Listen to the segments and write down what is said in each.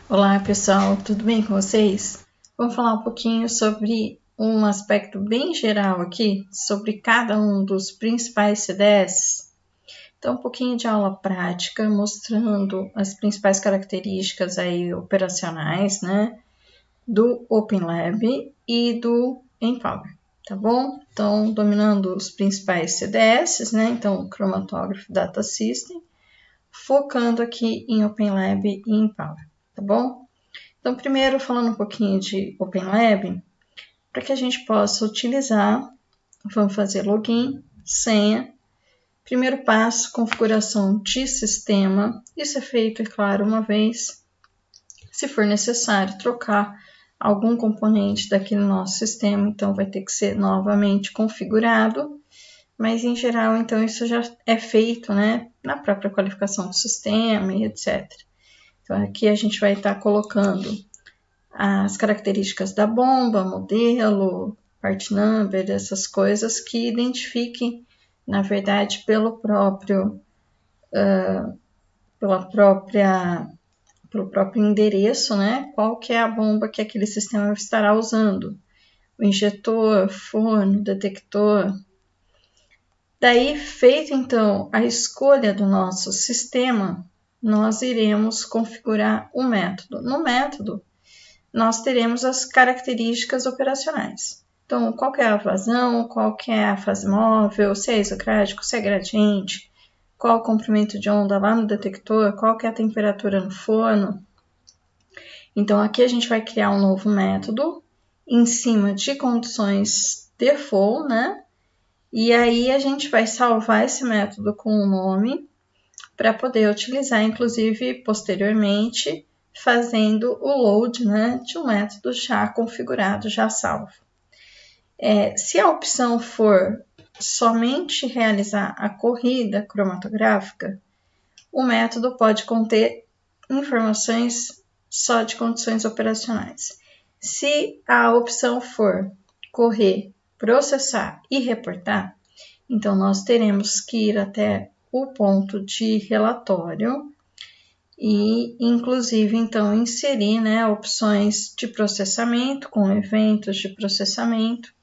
Olá pessoal, tudo bem com vocês? Vamos falar um pouquinho sobre um aspecto bem geral aqui, sobre cada um dos principais CDS. Então, um pouquinho de aula prática, mostrando as principais características aí operacionais, né, do OpenLab e do Empower, tá bom? Então, dominando os principais CDS, né, então Chromatography Data System, focando aqui em OpenLab e Empower, tá bom? Então, primeiro, falando um pouquinho de OpenLab, para que a gente possa utilizar, vamos fazer login, senha. Primeiro passo, configuração de sistema. Isso é feito, é claro, uma vez. Se for necessário trocar algum componente daquele nosso sistema, então vai ter que ser novamente configurado. Mas, em geral, então, isso já é feito, né, na própria qualificação do sistema e etc. Então, aqui a gente vai estar colocando as características da bomba, modelo, part number, essas coisas que identifiquem, na verdade, pelo próprio endereço, né? Qual que é a bomba que aquele sistema estará usando. O injetor, forno, detector. Daí, feita então a escolha do nosso sistema, nós iremos configurar o método. No método, nós teremos as características operacionais. Então, qual que é a vazão, qual que é a fase móvel, se é isocrático, se é gradiente, qual o comprimento de onda lá no detector, qual que é a temperatura no forno. Então, aqui a gente vai criar um novo método em cima de condições default, né? E aí a gente vai salvar esse método com um nome para poder utilizar, inclusive, posteriormente, fazendo o load, né, de um método já configurado, já salvo. Se a opção for somente realizar a corrida cromatográfica, o método pode conter informações só de condições operacionais. Se a opção for correr, processar e reportar, então nós teremos que ir até o ponto de relatório e, inclusive, então, inserir, né, opções de processamento com eventos de processamento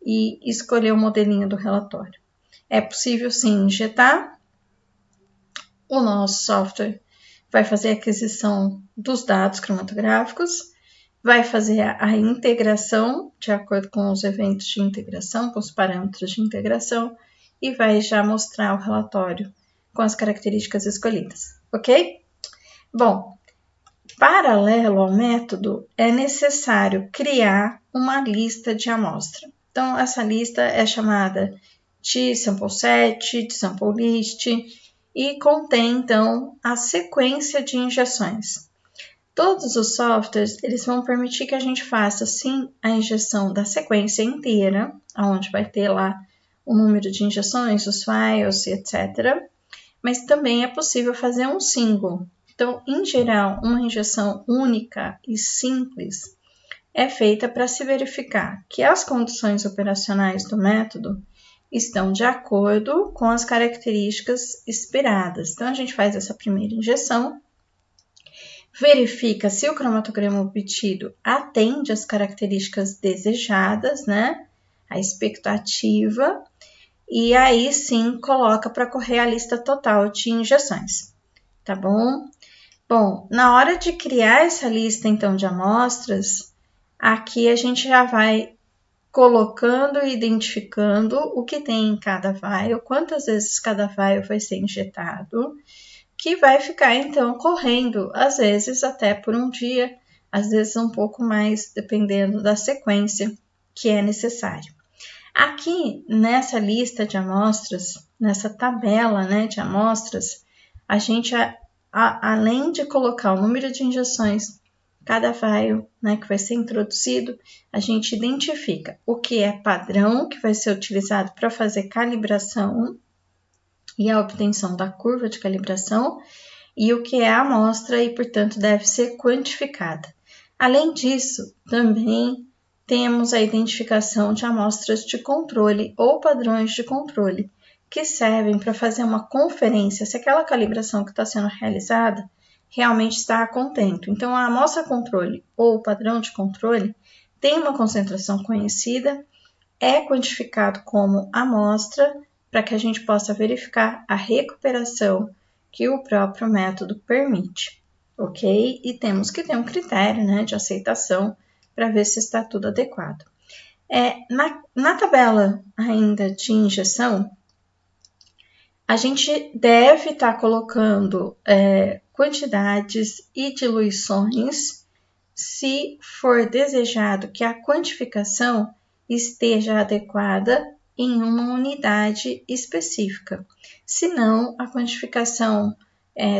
e escolher o modelinho do relatório. É possível, sim, injetar. O nosso software vai fazer a aquisição dos dados cromatográficos, vai fazer a integração de acordo com os eventos de integração, com os parâmetros de integração e vai já mostrar o relatório com as características escolhidas, ok? Bom, paralelo ao método, é necessário criar uma lista de amostra. Então, essa lista é chamada de sample set, de sample list, e contém, então, a sequência de injeções. Todos os softwares, eles vão permitir que a gente faça, sim, a injeção da sequência inteira, onde vai ter lá o número de injeções, os files, etc. Mas também é possível fazer um single. Então, em geral, uma injeção única e simples é feita para se verificar que as condições operacionais do método estão de acordo com as características esperadas. Então, a gente faz essa primeira injeção, verifica se o cromatograma obtido atende às características desejadas, né? A expectativa, e aí sim coloca para correr a lista total de injeções, tá bom? Bom, na hora de criar essa lista então de amostras, aqui a gente já vai colocando e identificando o que tem em cada vial, quantas vezes cada vial vai ser injetado, que vai ficar então correndo, às vezes até por um dia, às vezes um pouco mais, dependendo da sequência que é necessário. Aqui nessa lista de amostras, nessa tabela, né, de amostras, a gente, além de colocar o número de injeções, cada vial, né, que vai ser introduzido, a gente identifica o que é padrão, que vai ser utilizado para fazer calibração e a obtenção da curva de calibração, e o que é a amostra e, portanto, deve ser quantificada. Além disso, também temos a identificação de amostras de controle ou padrões de controle, que servem para fazer uma conferência se aquela calibração que está sendo realizada realmente está contento. Então, a amostra controle ou o padrão de controle tem uma concentração conhecida, é quantificado como amostra para que a gente possa verificar a recuperação que o próprio método permite, ok? E temos que ter um critério, né, de aceitação para ver se está tudo adequado. Na tabela ainda de injeção, a gente deve estar colocando quantidades e diluições se for desejado que a quantificação esteja adequada em uma unidade específica. Senão, a quantificação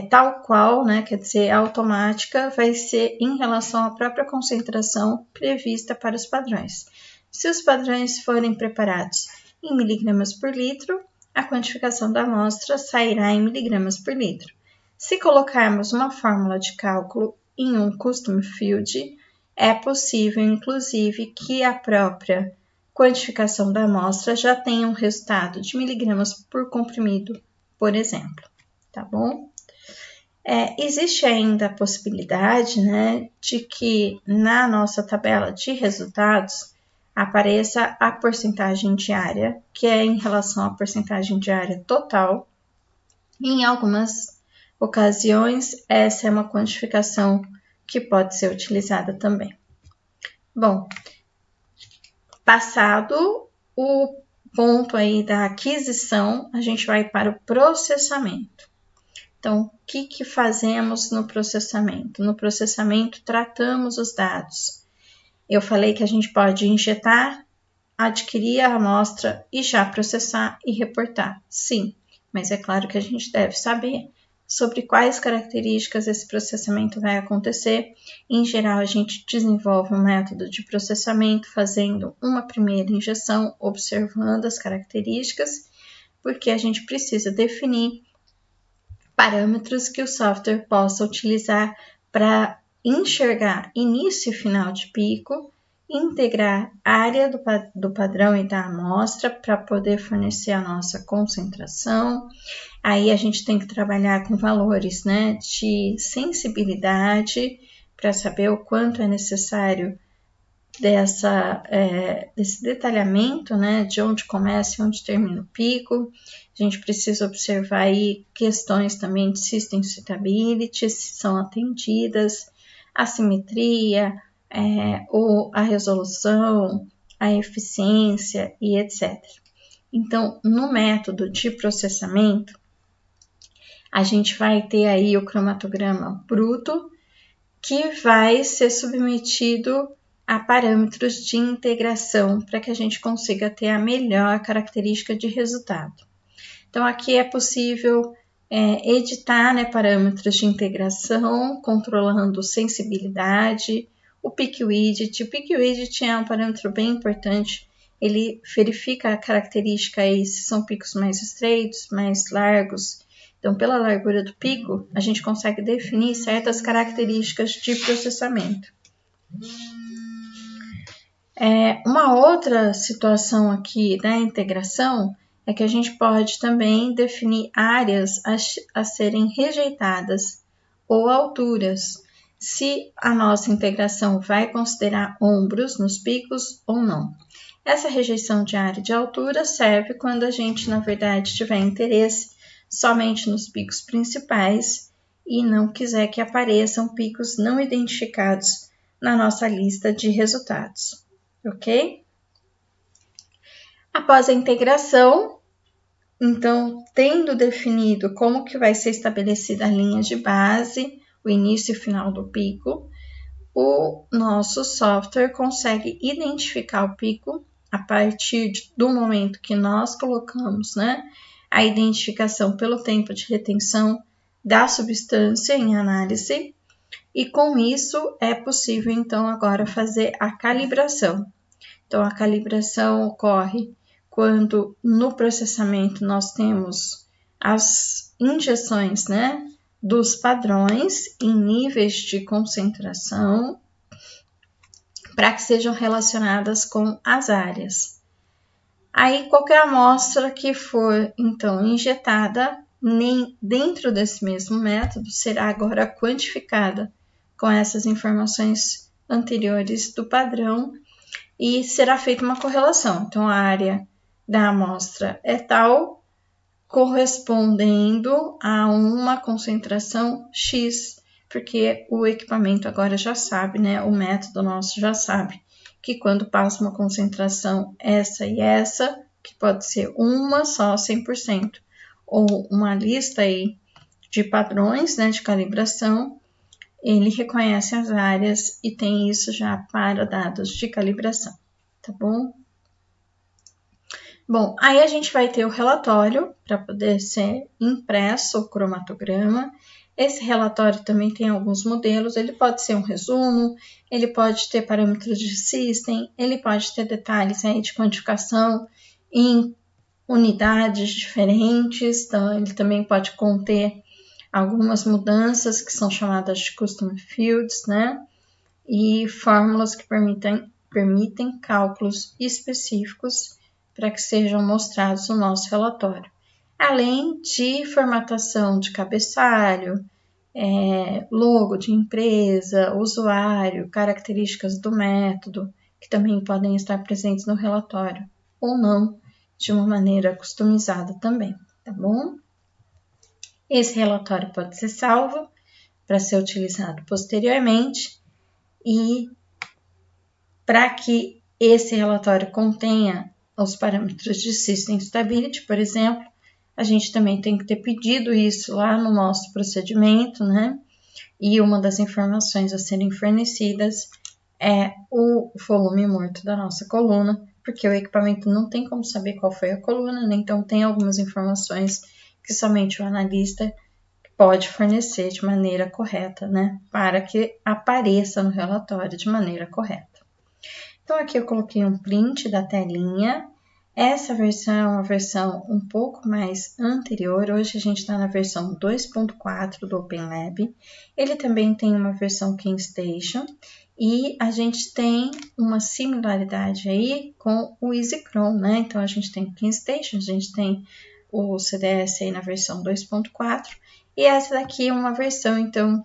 tal qual, né, quer dizer, automática, vai ser em relação à própria concentração prevista para os padrões. Se os padrões forem preparados em miligramas por litro, a quantificação da amostra sairá em miligramas por litro. Se colocarmos uma fórmula de cálculo em um custom field, é possível, inclusive, que a própria quantificação da amostra já tenha um resultado de miligramas por comprimido, por exemplo, tá bom? Existe ainda a possibilidade, né, de que na nossa tabela de resultados apareça a porcentagem diária, que é em relação à porcentagem diária total. Em algumas ocasiões, essa é uma quantificação que pode ser utilizada também. Bom, passado o ponto aí da aquisição, a gente vai para o processamento. Então, o que fazemos no processamento? No processamento, tratamos os dados. Eu falei que a gente pode injetar, adquirir a amostra e já processar e reportar. Sim, mas é claro que a gente deve saber sobre quais características esse processamento vai acontecer. Em geral, a gente desenvolve um método de processamento fazendo uma primeira injeção, observando as características, porque a gente precisa definir parâmetros que o software possa utilizar para enxergar início e final de pico, integrar a área do padrão e da amostra para poder fornecer a nossa concentração. Aí a gente tem que trabalhar com valores, né, de sensibilidade para saber o quanto é necessário desse detalhamento, né, de onde começa e onde termina o pico. A gente precisa observar aí questões também de system suitability, se são atendidas, a simetria, ou a resolução, a eficiência e etc. Então, no método de processamento, a gente vai ter aí o cromatograma bruto, que vai ser submetido a parâmetros de integração para que a gente consiga ter a melhor característica de resultado. Então, aqui é possível editar, né, parâmetros de integração, controlando sensibilidade, o Peak Widget. O Peak Widget é um parâmetro bem importante, ele verifica a característica aí, se são picos mais estreitos, mais largos. Então, pela largura do pico, a gente consegue definir certas características de processamento. Uma outra situação aqui da integração é que a gente pode também definir áreas a serem rejeitadas ou alturas, se a nossa integração vai considerar ombros nos picos ou não. Essa rejeição de área de altura serve quando a gente, na verdade, tiver interesse somente nos picos principais e não quiser que apareçam picos não identificados na nossa lista de resultados, ok? Após a integração, então, tendo definido como que vai ser estabelecida a linha de base, o início e final do pico, o nosso software consegue identificar o pico a partir do momento que nós colocamos, né, a identificação pelo tempo de retenção da substância em análise, e com isso é possível então agora fazer a calibração. Então, a calibração ocorre quando no processamento nós temos as injeções, né, dos padrões em níveis de concentração para que sejam relacionadas com as áreas. Aí, qualquer amostra que for, então, injetada nem dentro desse mesmo método será agora quantificada com essas informações anteriores do padrão e será feita uma correlação. Então, a área da amostra é tal, correspondendo a uma concentração X, porque o equipamento agora já sabe, né? O método nosso já sabe que quando passa uma concentração essa e essa, que pode ser uma só 100%, ou uma lista aí de padrões, né, de calibração, ele reconhece as áreas e tem isso já para dados de calibração, tá bom? Bom, aí a gente vai ter o relatório para poder ser impresso o cromatograma. Esse relatório também tem alguns modelos, ele pode ser um resumo, ele pode ter parâmetros de system, ele pode ter detalhes aí de quantificação em unidades diferentes, então ele também pode conter algumas mudanças que são chamadas de custom fields, né? E fórmulas que permitem cálculos específicos para que sejam mostrados no nosso relatório. Além de formatação de cabeçalho, logo de empresa, usuário, características do método, que também podem estar presentes no relatório, ou não, de uma maneira customizada também, tá bom? Esse relatório pode ser salvo para ser utilizado posteriormente e para que esse relatório contenha os parâmetros de System Stability, por exemplo, a gente também tem que ter pedido isso lá no nosso procedimento, né? E uma das informações a serem fornecidas é o volume morto da nossa coluna, porque o equipamento não tem como saber qual foi a coluna, né? Então tem algumas informações que somente o analista pode fornecer de maneira correta, né? Para que apareça no relatório de maneira correta. Então, aqui eu coloquei um print da telinha. Essa versão é uma versão um pouco mais anterior. Hoje a gente está na versão 2.4 do OpenLab. Ele também tem uma versão KeyStation. E a gente tem uma similaridade aí com o EasyCron, né? Então, a gente tem o KeyStation, a gente tem o CDS aí na versão 2.4. E essa daqui é uma versão, então,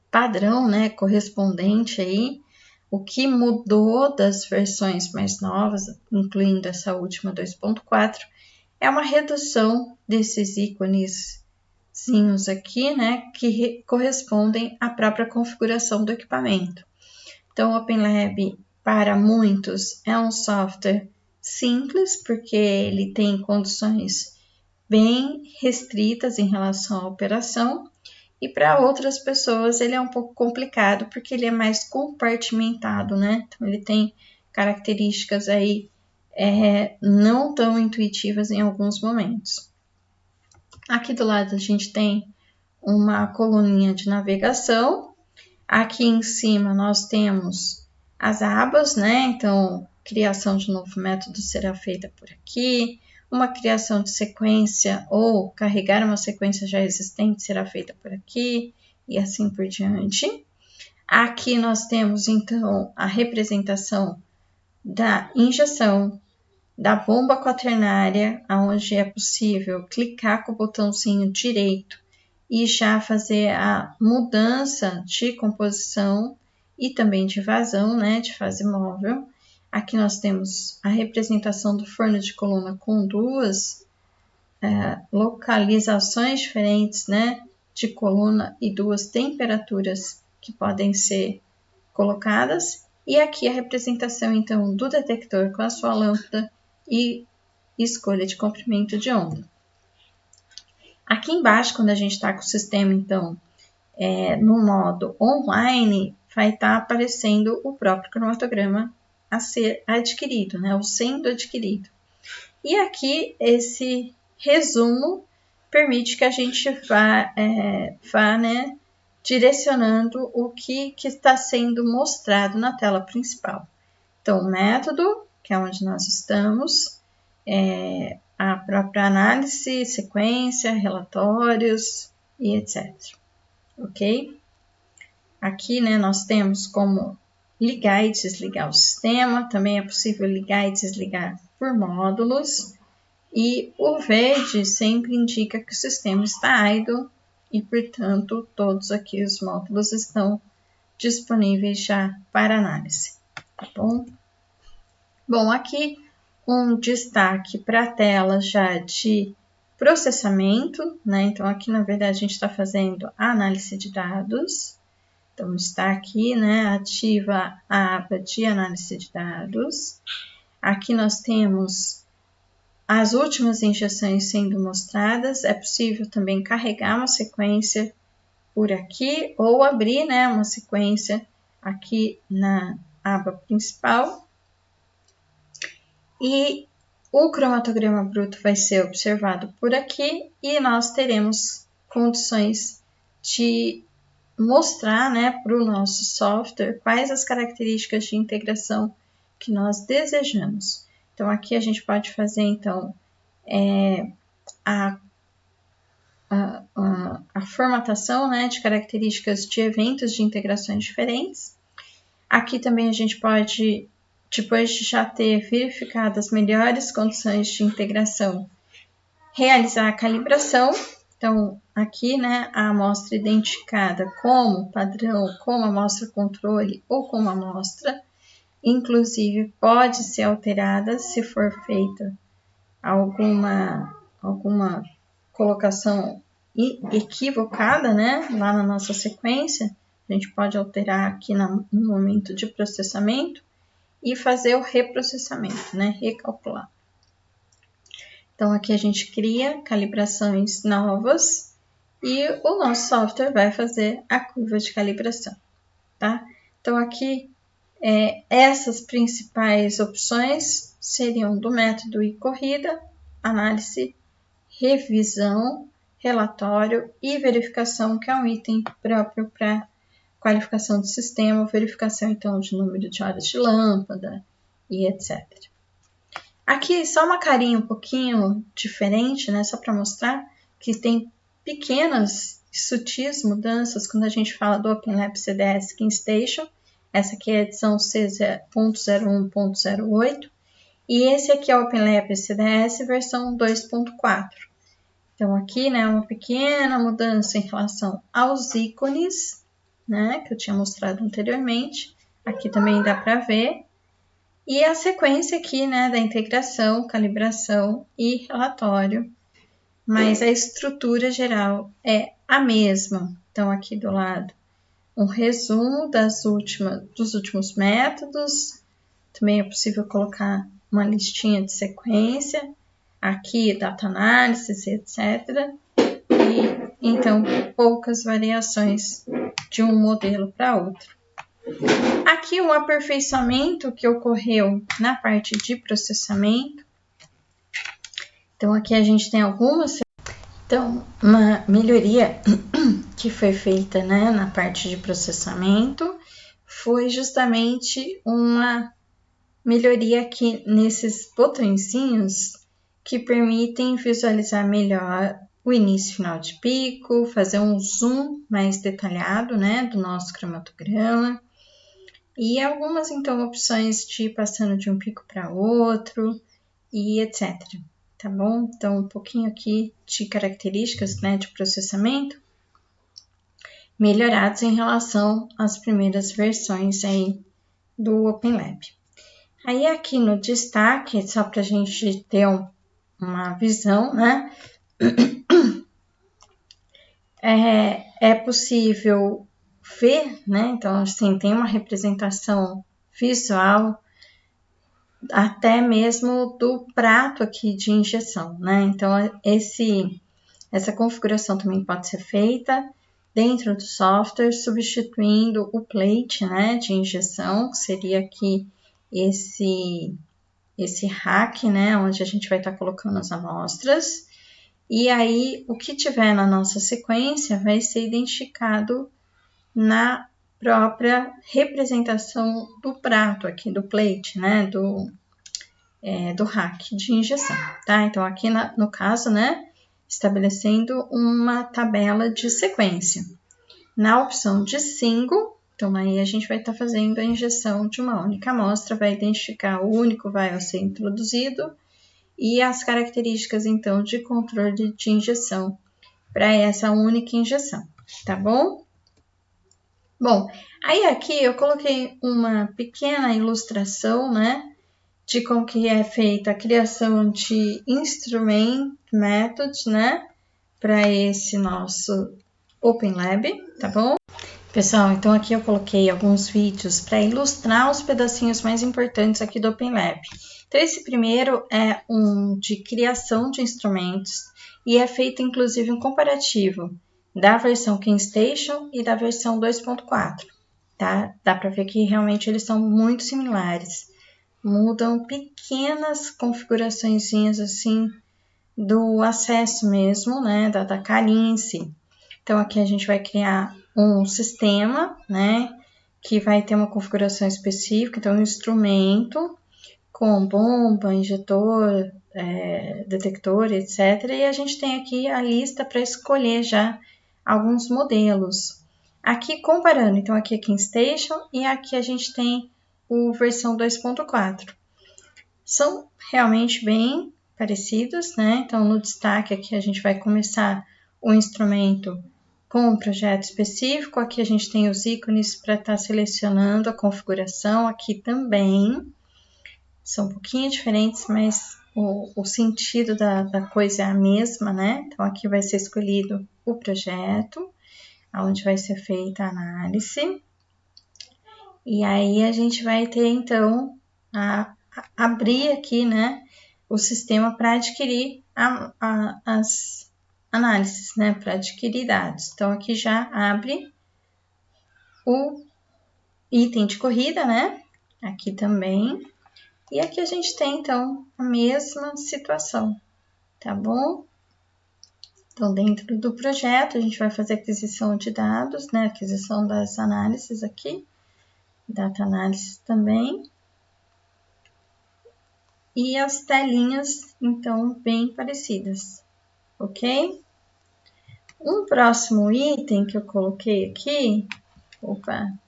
padrão, né? Correspondente aí. O que mudou das versões mais novas, incluindo essa última 2.4, é uma redução desses íconezinhos aqui, né, que correspondem à própria configuração do equipamento. Então, o OpenLab, para muitos, é um software simples, porque ele tem condições bem restritas em relação à operação, e para outras pessoas ele é um pouco complicado, porque ele é mais compartimentado, né? Então, ele tem características aí não tão intuitivas em alguns momentos. Aqui do lado a gente tem uma coluninha de navegação. Aqui em cima nós temos as abas, né? Então, criação de novo método será feita por aqui. Uma criação de sequência ou carregar uma sequência já existente será feita por aqui e assim por diante. Aqui nós temos, então, a representação da injeção da bomba quaternária, onde é possível clicar com o botãozinho direito e já fazer a mudança de composição e também de vazão, né, de fase móvel. Aqui nós temos a representação do forno de coluna com duas localizações diferentes, né, de coluna e duas temperaturas que podem ser colocadas. E aqui a representação, então, do detector com a sua lâmpada e escolha de comprimento de onda. Aqui embaixo, quando a gente está com o sistema, então, no modo online, vai estar aparecendo o próprio cromatograma a ser adquirido, né, ou sendo adquirido. E aqui, esse resumo permite que a gente vá né, direcionando o que está sendo mostrado na tela principal. Então, o método, que é onde nós estamos, a própria análise, sequência, relatórios e etc. Ok? Aqui, né, nós temos como ligar e desligar o sistema, também é possível ligar e desligar por módulos, E o verde sempre indica que o sistema está idle e, portanto, todos aqui os módulos estão disponíveis já para análise, tá bom? Bom, aqui um destaque para a tela já de processamento, né? Então, aqui na verdade a gente está fazendo a análise de dados. Então, está aqui, né? Ativa a aba de análise de dados. Aqui nós temos as últimas injeções sendo mostradas. É possível também carregar uma sequência por aqui ou abrir, né, uma sequência aqui na aba principal. E o cromatograma bruto vai ser observado por aqui e nós teremos condições de mostrar, né, para o nosso software quais as características de integração que nós desejamos. Então, aqui a gente pode fazer, então, a formatação, né, de características de eventos de integrações diferentes. Aqui também a gente pode, depois de já ter verificado as melhores condições de integração, realizar a calibração. Então, aqui, né, a amostra identificada como padrão, como amostra controle ou como amostra, inclusive pode ser alterada se for feita alguma colocação equivocada, né, lá na nossa sequência. A gente pode alterar aqui no momento de processamento e fazer o reprocessamento, né, recalcular. Então, aqui a gente cria calibrações novas e o nosso software vai fazer a curva de calibração, tá? Então, aqui, essas principais opções seriam do método e corrida, análise, revisão, relatório e verificação, que é um item próprio para qualificação do sistema, verificação, então, de número de horas de lâmpada e etc. Aqui, só uma carinha um pouquinho diferente, né? Só para mostrar que tem pequenas e sutis mudanças quando a gente fala do OpenLab CDS KeyStation. Essa aqui é a edição C.01.08 e esse aqui é o OpenLab CDS versão 2.4. Então, aqui, né, uma pequena mudança em relação aos ícones, né, que eu tinha mostrado anteriormente. Aqui também dá para ver. E a sequência aqui, né, da integração, calibração e relatório, mas a estrutura geral é a mesma. Então, aqui do lado, um resumo dos últimos métodos. Também é possível colocar uma listinha de sequência. Aqui, data analysis, etc. E, então, poucas variações de um modelo para outro. Aqui o aperfeiçoamento que ocorreu na parte de processamento. Então, aqui a gente tem algumas. Então, uma melhoria que foi feita, né, na parte de processamento foi justamente uma melhoria aqui nesses botõezinhos que permitem visualizar melhor o início e final de pico, fazer um zoom mais detalhado, né, do nosso cromatograma. E algumas, então, opções de ir passando de um pico para outro e etc. Tá bom? Então, um pouquinho aqui de características, né, de processamento melhorados em relação às primeiras versões aí do OpenLab. Aí aqui no destaque, só para a gente ter uma visão, né, é possível ver, né, então assim, tem uma representação visual até mesmo do prato aqui de injeção, né, então essa configuração também pode ser feita dentro do software, substituindo o plate, né, de injeção, que seria aqui esse rack, né, onde a gente vai estar colocando as amostras, e aí o que tiver na nossa sequência vai ser identificado na própria representação do prato aqui, do plate, né, do rack de injeção, tá? Então aqui no caso, né, estabelecendo uma tabela de sequência. Na opção de single, então aí a gente vai estar fazendo a injeção de uma única amostra, vai identificar o único vial a ser introduzido e as características, então, de controle de injeção para essa única injeção, tá bom? Bom, aí aqui eu coloquei uma pequena ilustração, né, de como que é feita a criação de instrument methods, né, para esse nosso Open Lab, tá bom? Pessoal, então aqui eu coloquei alguns vídeos para ilustrar os pedacinhos mais importantes aqui do Open Lab. Então esse primeiro é um de criação de instrumentos e é feito inclusive um comparativo da versão KineStation e da versão 2.4, tá? Dá para ver que realmente eles são muito similares. Mudam pequenas configuraçõezinhas assim do acesso mesmo, né, da carinha em si. Então aqui a gente vai criar um sistema, né, que vai ter uma configuração específica, então um instrumento com bomba, injetor, detector, etc. E a gente tem aqui a lista para escolher já alguns modelos. Aqui comparando, então aqui é KineStation e aqui a gente tem o versão 2.4. São realmente bem parecidos, né? Então no destaque aqui a gente vai começar o instrumento com um projeto específico. Aqui a gente tem os ícones para estar selecionando a configuração. Aqui também são um pouquinho diferentes, mas o sentido da coisa é a mesma, né? Então aqui vai ser escolhido o projeto, onde vai ser feita a análise. E aí a gente vai ter então abrir aqui, né, o sistema para adquirir as análises, né, para adquirir dados. Então aqui já abre o item de corrida, né, aqui também. E aqui a gente tem então a mesma situação, tá bom? Então dentro do projeto a gente vai fazer aquisição de dados, né, aquisição das análises aqui, data analysis também. E as telinhas, então, bem parecidas, ok? Um próximo item que eu coloquei aqui,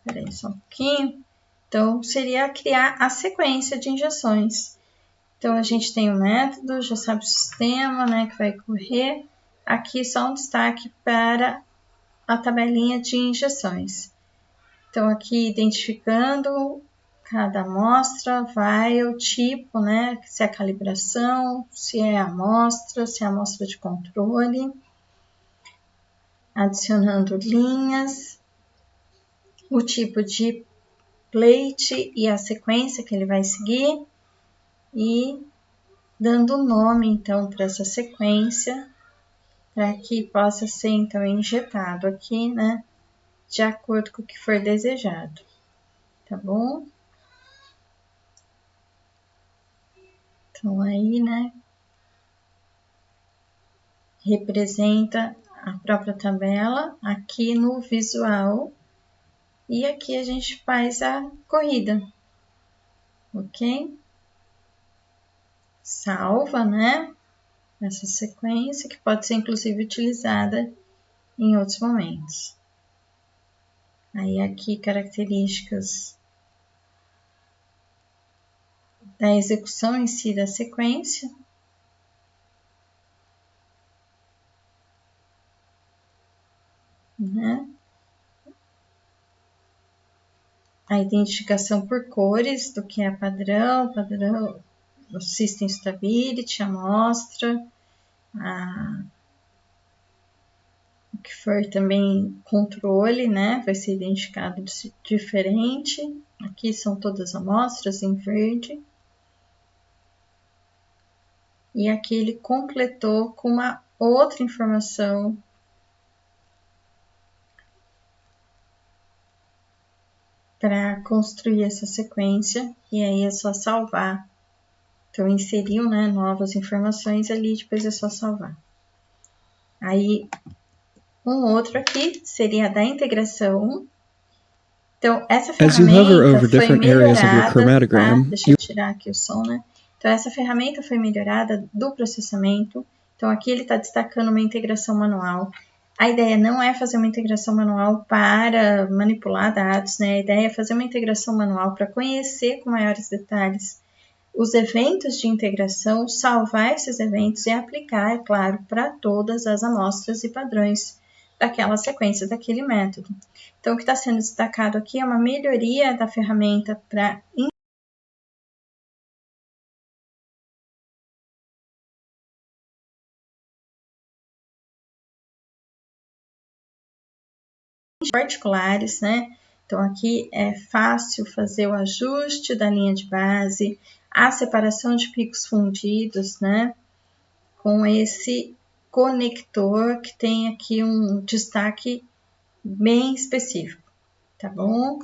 peraí só um pouquinho, então, seria criar a sequência de injeções. Então, a gente tem o método, já sabe o sistema, né, que vai correr. Aqui só um destaque para a tabelinha de injeções. Então, aqui identificando cada amostra, vai o tipo, né? Se é a calibração, se é a amostra, se é a amostra de controle, adicionando linhas, o tipo de plate e a sequência que ele vai seguir e dando nome, então, para essa sequência, para que possa ser, então, injetado aqui, né? De acordo com o que for desejado, tá bom? Então, aí, né, representa a própria tabela aqui no visual e aqui a gente faz a corrida, ok? Salva, né, essa sequência que pode ser inclusive utilizada em outros momentos. Aí aqui características da execução em si da sequência. Né? A identificação por cores do que é padrão, o System Stability, a amostra, o que for também controle, né? Vai ser identificado diferente. Aqui são todas as amostras em verde. E aqui ele completou com uma outra informação para construir essa sequência, e aí é só salvar. Então, inseriu, né, novas informações ali, depois é só salvar. Aí, um outro aqui seria a da integração. Então, essa ferramenta foi melhorada, tá? Deixa eu tirar aqui o som, né? Então, essa ferramenta foi melhorada do processamento. Então, aqui ele está destacando uma integração manual. A ideia não é fazer uma integração manual para manipular dados, né? A ideia é fazer uma integração manual para conhecer com maiores detalhes os eventos de integração, salvar esses eventos e aplicar, é claro, para todas as amostras e padrões daquela sequência, daquele método. Então, o que está sendo destacado aqui é uma melhoria da ferramenta para particulares, né? Então, aqui é fácil fazer o ajuste da linha de base, a separação de picos fundidos, né? Com esse conector que tem aqui um destaque bem específico, tá bom?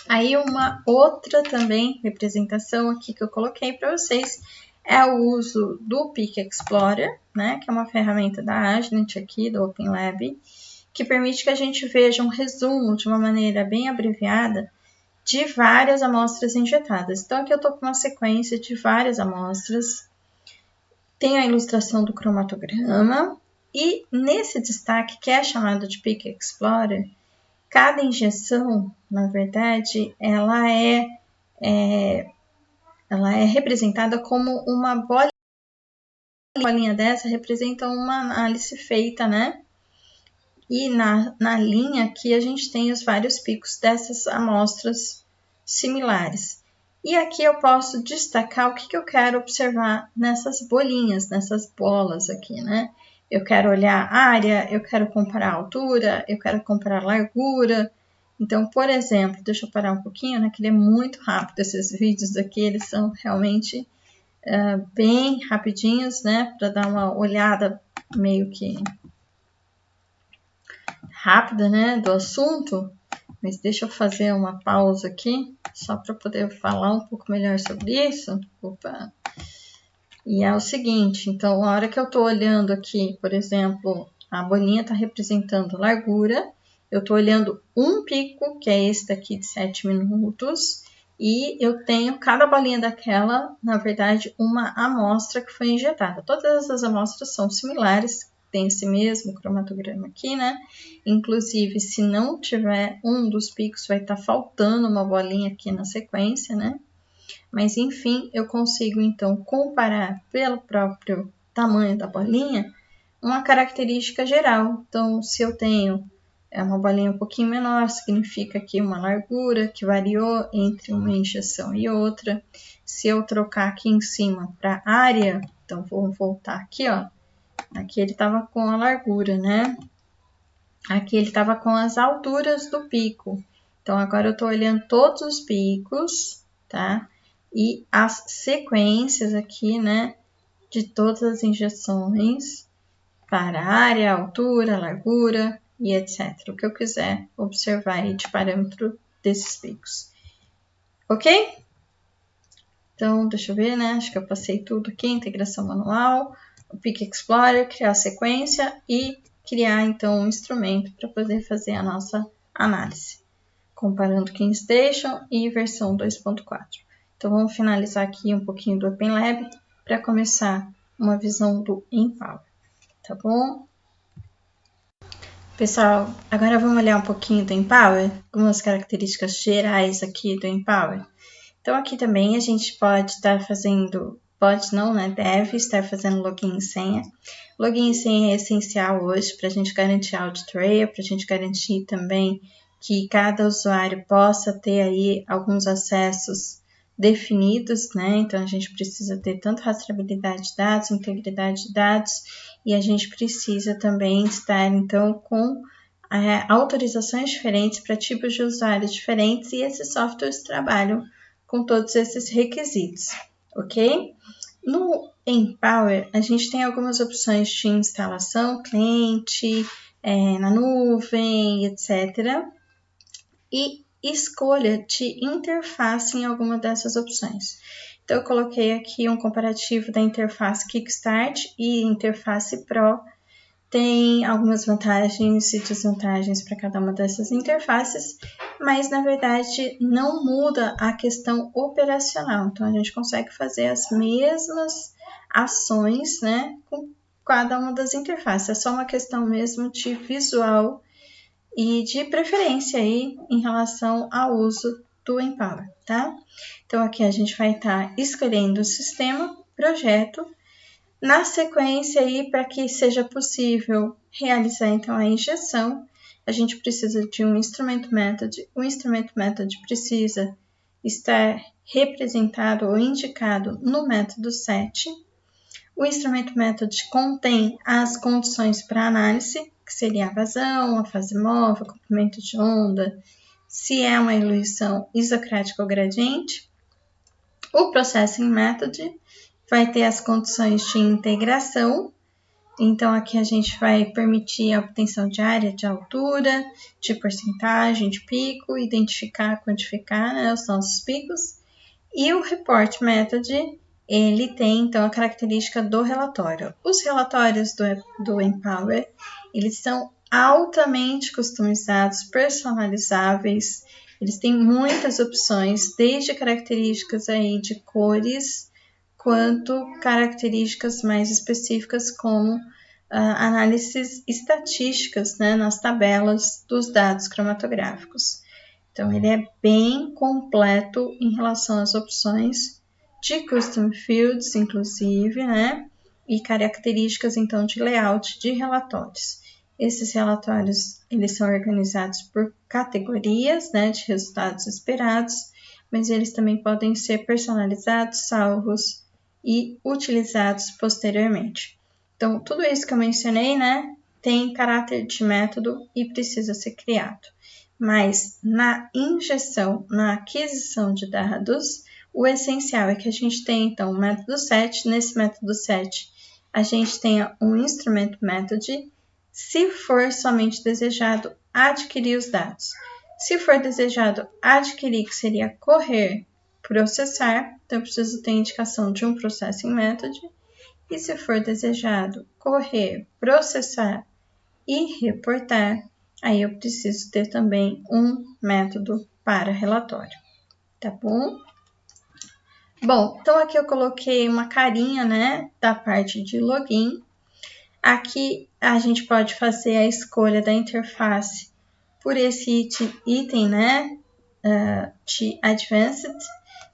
Aí uma outra também representação aqui que eu coloquei para vocês é o uso do Pic Explorer, né? Que é uma ferramenta da Agilent aqui, do Open Lab, que permite que a gente veja um resumo de uma maneira bem abreviada de várias amostras injetadas. Então, aqui eu estou com uma sequência de várias amostras, tem a ilustração do cromatograma, e nesse destaque, que é chamado de Pic Explorer, cada injeção, na verdade, ela é representada como uma bolinha. Uma bolinha dessa representa uma análise feita, né? E na linha aqui a gente tem os vários picos dessas amostras similares. E aqui eu posso destacar o que eu quero observar nessas bolinhas, nessas bolas aqui, né? Eu quero olhar a área, eu quero comparar a altura, eu quero comparar a largura. Então, por exemplo, deixa eu parar um pouquinho, né? Que ele é muito rápido, esses vídeos aqui, eles são realmente bem rapidinhos, né? Para dar uma olhada meio que rápida, né, do assunto, mas deixa eu fazer uma pausa aqui, só para poder falar um pouco melhor sobre isso. Opa! E é o seguinte, então, a hora que eu estou olhando aqui, por exemplo, a bolinha está representando largura, eu estou olhando um pico, que é esse daqui de 7 minutos, e eu tenho cada bolinha daquela, na verdade, uma amostra que foi injetada. Todas as amostras são similares, tem esse mesmo cromatograma aqui, né? Inclusive, se não tiver um dos picos, vai estar faltando uma bolinha aqui na sequência, né? Mas, enfim, eu consigo, então, comparar pelo próprio tamanho da bolinha uma característica geral. Então, se eu tenho uma bolinha um pouquinho menor, significa que uma largura que variou entre uma injeção e outra. Se eu trocar aqui em cima para área, então vou voltar aqui, ó. Aqui ele estava com a largura, né? Aqui ele estava com as alturas do pico. Então, agora eu estou olhando todos os picos, tá? E as sequências aqui, né? De todas as injeções para área, altura, largura e etc. O que eu quiser observar aí de parâmetro desses picos. Ok? Então, deixa eu ver, né? Acho que eu passei tudo aqui, integração manual, o Pic Explorer, criar a sequência e criar, então, um instrumento para poder fazer a nossa análise, comparando KingStation e versão 2.4. Então, vamos finalizar aqui um pouquinho do Open Lab para começar uma visão do Empower, tá bom? Pessoal, agora vamos olhar um pouquinho do Empower, algumas características gerais aqui do Empower. Então, aqui também a gente pode estar fazendo, pode não, né? Deve estar fazendo login e senha. Login e senha é essencial hoje para a gente garantir a auditoria, para a gente garantir também que cada usuário possa ter aí alguns acessos definidos, né? Então, a gente precisa ter tanto rastreabilidade de dados, integridade de dados, e a gente precisa também estar, então, com autorizações diferentes para tipos de usuários diferentes, e esses softwares trabalham com todos esses requisitos, ok? No Empower, a gente tem algumas opções de instalação, cliente, na nuvem, etc. E escolha de interface em alguma dessas opções. Então, eu coloquei aqui um comparativo da interface Kickstart e interface Pro. Tem algumas vantagens e desvantagens para cada uma dessas interfaces, mas na verdade não muda a questão operacional. Então a gente consegue fazer as mesmas ações, né, com cada uma das interfaces. É só uma questão mesmo de visual e de preferência aí em relação ao uso do Empower, tá? Então, aqui a gente vai estar escolhendo o sistema, projeto. Na sequência aí, para que seja possível realizar então a injeção, a gente precisa de um instrumento method. O instrumento method precisa estar representado ou indicado no método set. O instrumento method contém as condições para análise, que seria a vazão, a fase móvel, comprimento de onda, se é uma eluição isocrática ou gradiente. O processing method vai ter as condições de integração. Então, aqui a gente vai permitir a obtenção de área, de altura, de porcentagem, de pico, identificar, quantificar, né, os nossos picos. E o report method, ele tem, então, a característica do relatório. Os relatórios do Empower, eles são altamente customizados, personalizáveis. Eles têm muitas opções, desde características aí de cores, quanto características mais específicas como análises estatísticas, né, nas tabelas dos dados cromatográficos. Então, ele é bem completo em relação às opções de custom fields, inclusive, né, e características, então, de layout de relatórios. Esses relatórios, eles são organizados por categorias, né, de resultados esperados, mas eles também podem ser personalizados, salvos e utilizados posteriormente. Então, tudo isso que eu mencionei, né, tem caráter de método e precisa ser criado. Mas na injeção, na aquisição de dados, o essencial é que a gente tenha, então, o método set. Nesse método set, a gente tenha um instrument method, se for somente desejado adquirir os dados. Se for desejado adquirir, que seria correr, processar, então eu preciso ter indicação de um processing method. E se for desejado correr, processar e reportar, aí eu preciso ter também um método para relatório, tá bom? Bom, então aqui eu coloquei uma carinha, né, da parte de login. Aqui a gente pode fazer a escolha da interface por esse item, né, de Advanced.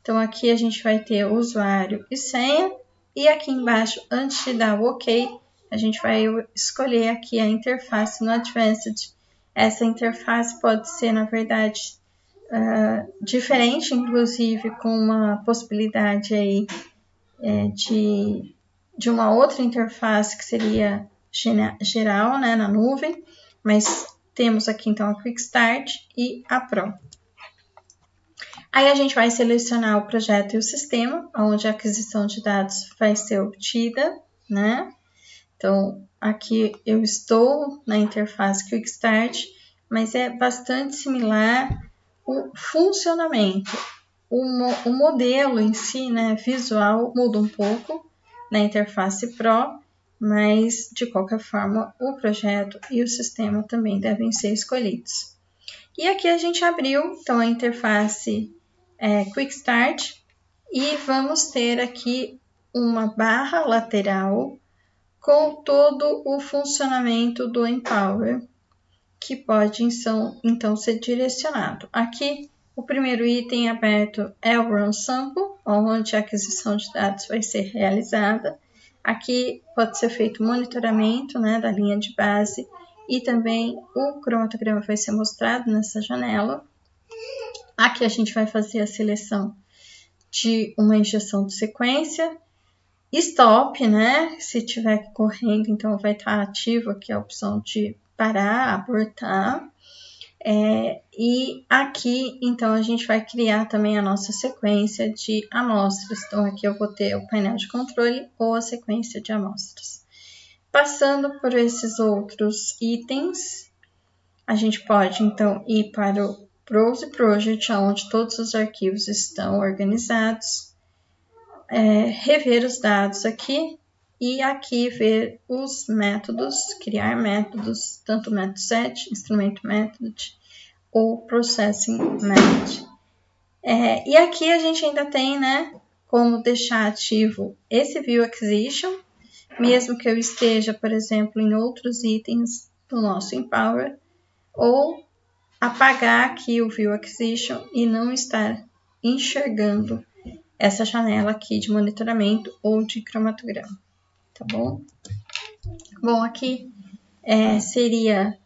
Então aqui a gente vai ter usuário e senha. E aqui embaixo, antes de dar o OK, a gente vai escolher aqui a interface no Advanced. Essa interface pode ser, na verdade, diferente, inclusive com uma possibilidade aí de uma outra interface que seria geral, né, na nuvem, mas temos aqui então a Quick Start e a Pro. Aí a gente vai selecionar o projeto e o sistema, onde a aquisição de dados vai ser obtida, né? Então, aqui eu estou na interface Quick Start, mas é bastante similar o funcionamento. O modelo em si, né, visual, muda um pouco na interface Pro, mas de qualquer forma o projeto e o sistema também devem ser escolhidos. E aqui a gente abriu então a interface Quick Start e vamos ter aqui uma barra lateral com todo o funcionamento do Empower, que pode então ser direcionado. Aqui, o primeiro item aberto é o Run Sample, onde a aquisição de dados vai ser realizada. Aqui pode ser feito monitoramento, né, da linha de base e também o cromatograma vai ser mostrado nessa janela. Aqui a gente vai fazer a seleção de uma injeção de sequência. Stop, né? Se estiver correndo, então vai estar ativo aqui a opção de parar, abortar. E aqui, então, a gente vai criar também a nossa sequência de amostras. Então, aqui eu vou ter o painel de controle ou a sequência de amostras. Passando por esses outros itens, a gente pode, então, ir para o Browse Project, onde todos os arquivos estão organizados. Rever os dados aqui e aqui ver os métodos, criar métodos, tanto o método set, instrumento method ou processing method. E aqui a gente ainda tem, né, como deixar ativo esse view acquisition, mesmo que eu esteja, por exemplo, em outros itens do nosso Empower, ou apagar aqui o View Acquisition e não estar enxergando essa janela aqui de monitoramento ou de cromatograma, tá bom? Bom, aqui seria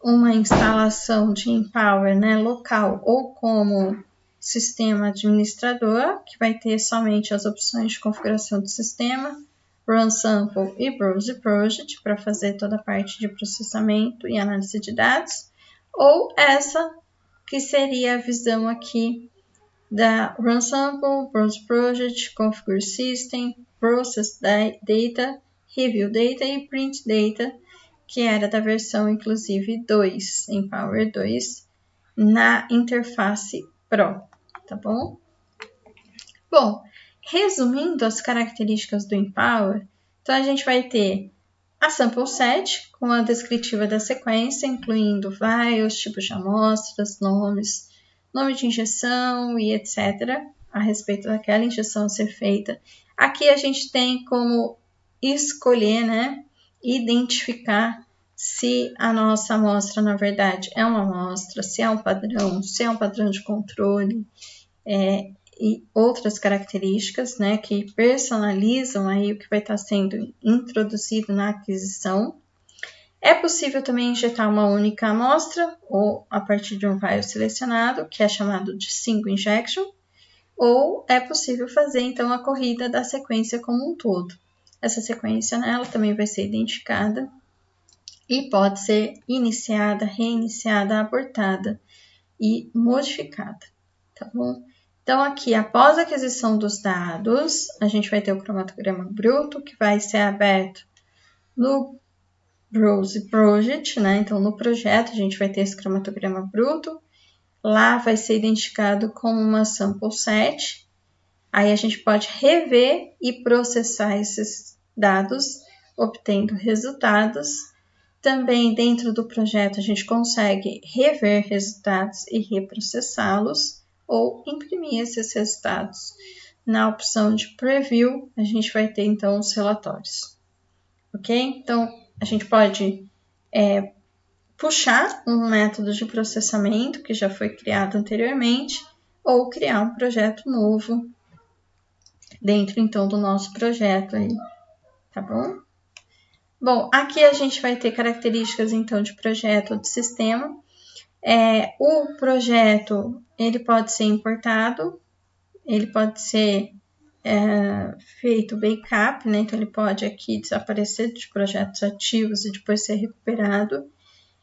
uma instalação de Empower, né, local ou como sistema administrador, que vai ter somente as opções de configuração do sistema, Run Sample e Browse Project para fazer toda a parte de processamento e análise de dados, ou essa que seria a visão aqui da Run Sample, Browse Project, Configure System, Process Data, Review Data e Print Data, que era da versão inclusive 2, Empower 2, na interface Pro, tá bom? Bom, resumindo as características do Empower, então a gente vai ter a sample set com a descritiva da sequência, incluindo vials, tipos de amostras, nomes, nome de injeção e etc. a respeito daquela injeção a ser feita. Aqui a gente tem como escolher, né, identificar se a nossa amostra, na verdade, é uma amostra, se é um padrão de controle, e outras características, né, que personalizam aí o que vai estar sendo introduzido na aquisição. É possível também injetar uma única amostra ou a partir de um vial selecionado, que é chamado de single injection, ou é possível fazer então a corrida da sequência como um todo. Essa sequência, né, ela também vai ser identificada e pode ser iniciada, reiniciada, abortada e modificada, tá bom? Então, aqui, após a aquisição dos dados, a gente vai ter o cromatograma bruto, que vai ser aberto no Browse Project, né? Então, no projeto, a gente vai ter esse cromatograma bruto. Lá vai ser identificado como uma sample set. Aí, a gente pode rever e processar esses dados, obtendo resultados. Também, dentro do projeto, a gente consegue rever resultados e reprocessá-los, ou imprimir esses resultados. Na opção de Preview, a gente vai ter, então, os relatórios. Ok? Então, a gente pode puxar um método de processamento que já foi criado anteriormente, ou criar um projeto novo dentro, então, do nosso projeto aí. Tá bom? Bom, aqui a gente vai ter características, então, de projeto ou de sistema. O projeto, ele pode ser importado, ele pode ser feito backup, né? Então, ele pode aqui desaparecer de projetos ativos e depois ser recuperado.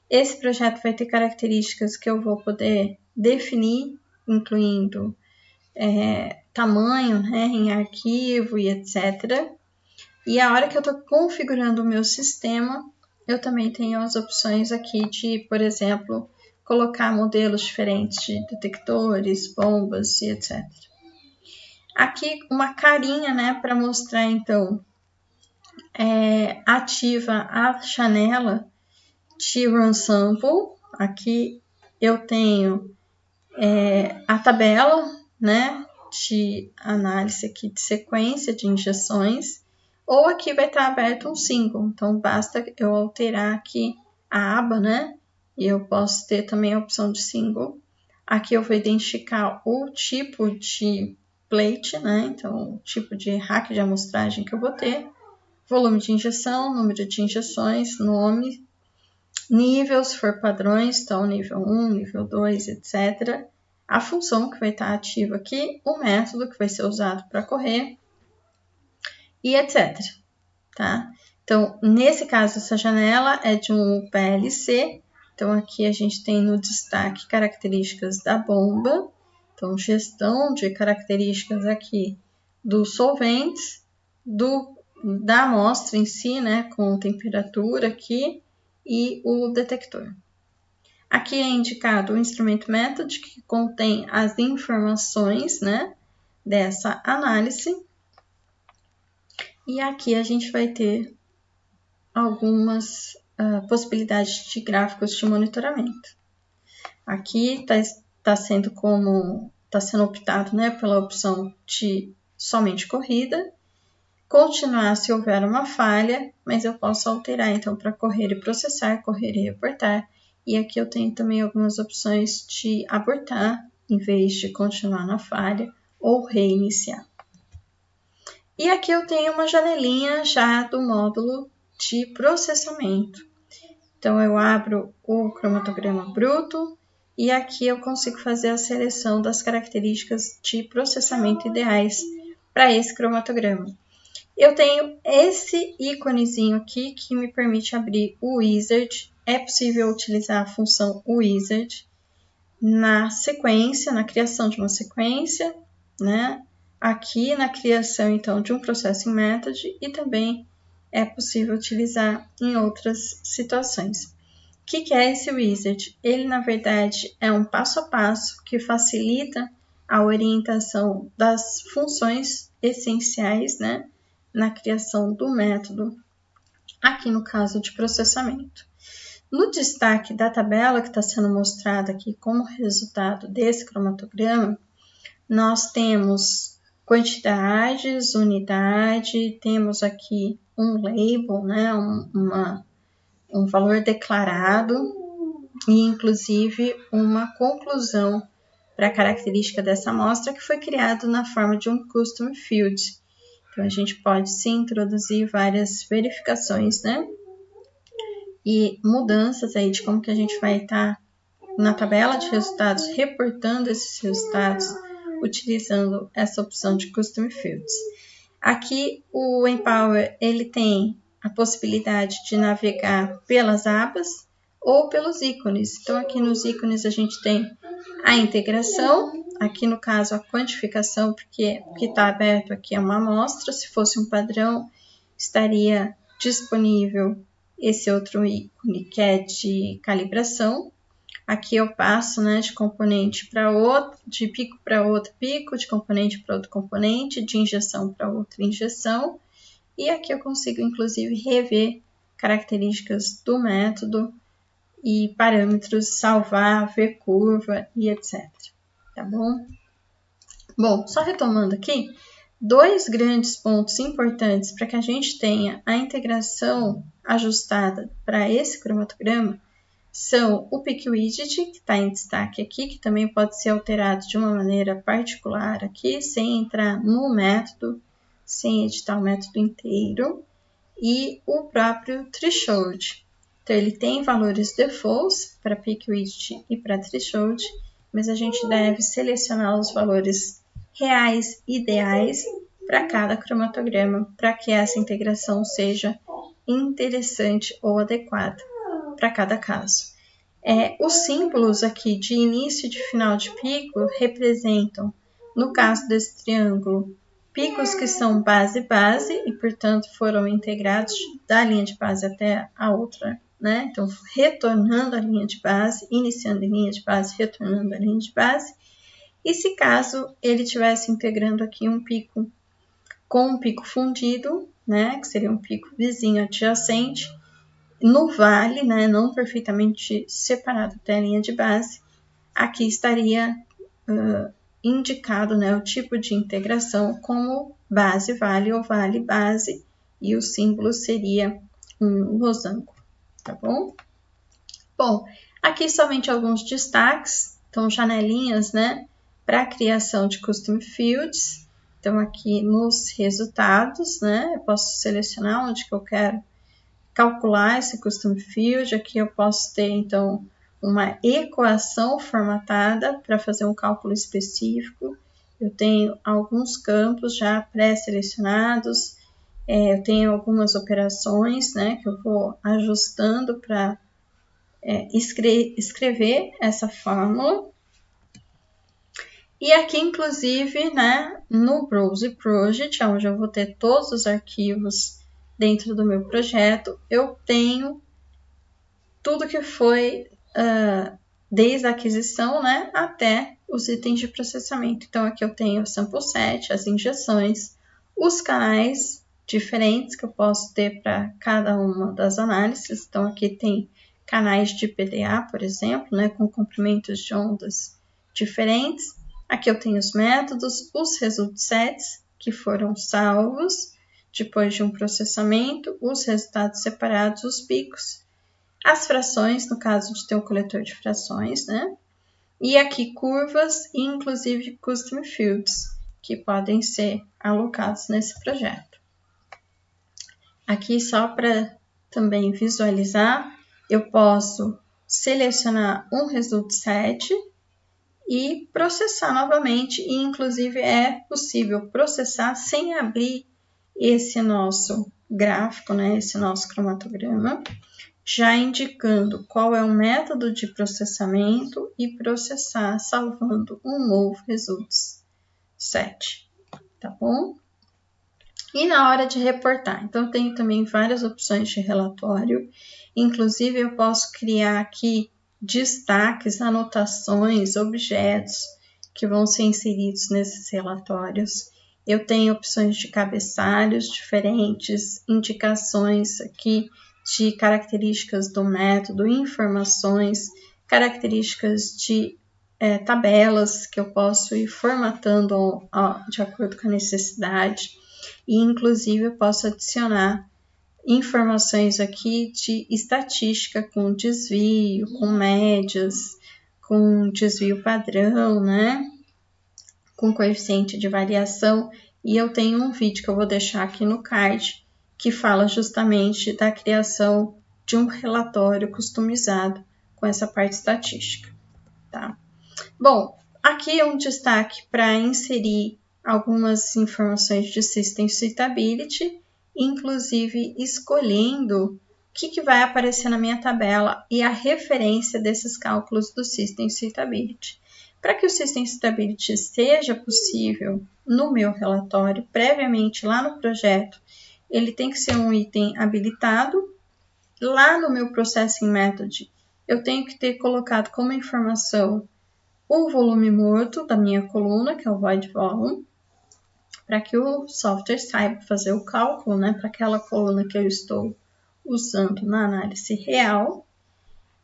Esse projeto vai ter características que eu vou poder definir, incluindo tamanho, né, em arquivo e etc. E a hora que eu estou configurando o meu sistema, eu também tenho as opções aqui de, por exemplo, colocar modelos diferentes de detectores, bombas e etc. Aqui uma carinha, né, para mostrar então ativa a janela de Run Sample. Aqui eu tenho a tabela, né, de análise aqui de sequência de injeções, ou aqui vai estar aberto um single, então basta eu alterar aqui a aba, né, e eu posso ter também a opção de single. Aqui eu vou identificar o tipo de plate, né, então o tipo de rack de amostragem que eu vou ter, volume de injeção, número de injeções, nome, nível, se for padrões, então nível 1, nível 2, etc. A função que vai estar ativa aqui, o método que vai ser usado para correr e etc. Tá? Então, nesse caso, essa janela é de um PLC. Então, aqui a gente tem no destaque características da bomba. Então, gestão de características aqui dos solventes, da amostra em si, né, com temperatura aqui, e o detector. Aqui é indicado o Instrument Method, que contém as informações, né, dessa análise. E aqui a gente vai ter algumas possibilidades de gráficos de monitoramento. Aqui está sendo optado, né, pela opção de somente corrida, continuar se houver uma falha, mas eu posso alterar então para correr e processar, correr e reportar, E aqui eu tenho também algumas opções de abortar, em vez de continuar na falha, ou reiniciar. E aqui eu tenho uma janelinha já do módulo de processamento. Então, eu abro o cromatograma bruto e aqui eu consigo fazer a seleção das características de processamento ideais para esse cromatograma. Eu tenho esse íconezinho aqui que me permite abrir o Wizard. É possível utilizar a função Wizard na sequência, na criação de uma sequência, né? Aqui na criação, então, de um Processing Method e também é possível utilizar em outras situações. O que é esse Wizard? Ele, na verdade, é um passo a passo que facilita a orientação das funções essenciais, né? Na criação do método, aqui no caso de processamento. No destaque da tabela que está sendo mostrada aqui como resultado desse cromatograma, nós temos quantidades, unidade, temos aqui um label, né, um valor declarado e, inclusive, uma conclusão para a característica dessa amostra que foi criado na forma de um custom field. Então, a gente pode sim introduzir várias verificações, né? E mudanças aí de como que a gente vai estar na tabela de resultados, reportando esses resultados, utilizando essa opção de Custom Fields. Aqui o Empower ele tem a possibilidade de navegar pelas abas ou pelos ícones. Então aqui nos ícones a gente tem a integração, aqui no caso a quantificação, porque o que está aberto aqui é uma amostra, se fosse um padrão estaria disponível esse outro ícone que é de calibração. Aqui eu passo, né, de componente para outro, de pico para outro pico, de componente para outro componente, de injeção para outra injeção. E aqui eu consigo, inclusive, rever características do método e parâmetros, salvar, ver curva e etc. Tá bom? Bom, só retomando aqui, dois grandes pontos importantes para que a gente tenha a integração ajustada para esse cromatograma são o Pick Widget, que está em destaque aqui, que também pode ser alterado de uma maneira particular aqui, sem entrar no método, sem editar o método inteiro, e o próprio Threshold. Então, ele tem valores defaults para Pick Widget e para Threshold, mas a gente deve selecionar os valores reais ideais para cada cromatograma, para que essa integração seja interessante ou adequada para cada caso. Os símbolos aqui de início e de final de pico representam, no caso desse triângulo, picos que são base-base e, portanto, foram integrados da linha de base até a outra, né? Então, retornando à linha de base, iniciando em linha de base, retornando à linha de base. E se caso ele estivesse integrando aqui um pico com um pico fundido, né? Que seria um pico vizinho adjacente, no vale, né, não perfeitamente separado da linha de base, aqui estaria indicado, né, o tipo de integração como base-vale ou vale-base, e o símbolo seria um losango, tá bom? Bom, aqui somente alguns destaques, então janelinhas, né, para a criação de custom fields. Então aqui nos resultados, né, eu posso selecionar onde que eu quero calcular esse custom field. Aqui eu posso ter, então, uma equação formatada para fazer um cálculo específico. Eu tenho alguns campos já pré-selecionados, eu tenho algumas operações, né, que eu vou ajustando para escrever essa fórmula. E aqui, inclusive, né, no Browse Project, onde eu vou ter todos os arquivos dentro do meu projeto, eu tenho tudo que foi desde a aquisição, né, até os itens de processamento. Então, aqui eu tenho o sample set, as injeções, os canais diferentes que eu posso ter para cada uma das análises. Então, aqui tem canais de PDA, por exemplo, né, com comprimentos de ondas diferentes. Aqui eu tenho os métodos, os result sets que foram salvos depois de um processamento, os resultados separados, os picos. as frações, no caso de ter um coletor de frações, né? E aqui curvas e inclusive custom fields, que podem ser alocados nesse projeto. Aqui só para também visualizar, eu posso selecionar um result set e processar novamente, e inclusive é possível processar sem abrir esse nosso gráfico, né, esse nosso cromatograma, já indicando qual é o método de processamento e processar salvando um novo results set, tá bom? E na hora de reportar, então eu tenho também várias opções de relatório, inclusive eu posso criar aqui destaques, anotações, objetos que vão ser inseridos nesses relatórios. Eu tenho opções de cabeçalhos diferentes, indicações aqui de características do método, informações, características de tabelas que eu posso ir formatando de acordo com a necessidade. E, inclusive, eu posso adicionar informações aqui de estatística com desvio, com médias, com desvio padrão, né? Com coeficiente de variação. E eu tenho um vídeo que eu vou deixar aqui no card que fala justamente da criação de um relatório customizado com essa parte estatística, tá? Bom, aqui é um destaque para inserir algumas informações de System Suitability, inclusive escolhendo o que vai aparecer na minha tabela e a referência desses cálculos do System Suitability. Para que o System Suitability seja possível no meu relatório, previamente lá no projeto, ele tem que ser um item habilitado. Lá no meu Processing Method, eu tenho que ter colocado como informação o volume morto da minha coluna, que é o void volume, para que o software saiba fazer o cálculo, né, para aquela coluna que eu estou usando na análise real.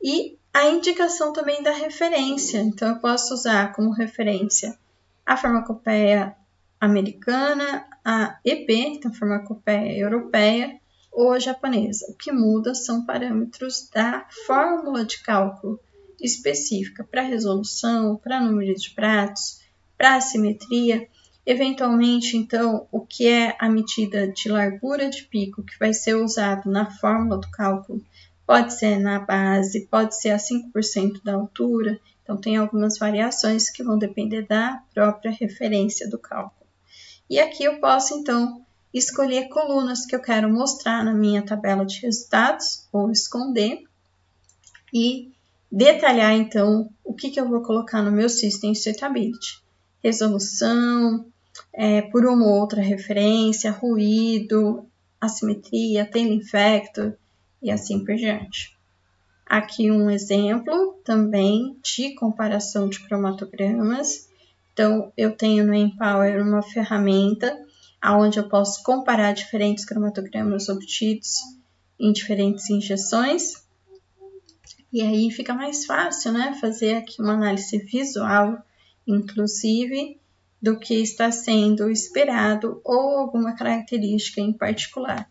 E a indicação também da referência. Então, eu posso usar como referência a farmacopeia americana, a EP, então farmacopeia europeia, ou a japonesa. O que muda são parâmetros da fórmula de cálculo específica para resolução, para número de pratos, para assimetria. Eventualmente, então, o que é a medida de largura de pico que vai ser usado na fórmula do cálculo pode ser na base, pode ser a 5% da altura. Então, tem algumas variações que vão depender da própria referência do cálculo. E aqui eu posso, então, escolher colunas que eu quero mostrar na minha tabela de resultados ou esconder e detalhar, então, o que eu vou colocar no meu System Suitability. Resolução, por uma ou outra referência, ruído, assimetria, tailing factor e assim por diante. Aqui um exemplo também de comparação de cromatogramas. Então, eu tenho no Empower uma ferramenta onde eu posso comparar diferentes cromatogramas obtidos em diferentes injeções. E aí fica mais fácil, né, fazer aqui uma análise visual, inclusive, do que está sendo esperado ou alguma característica em particular.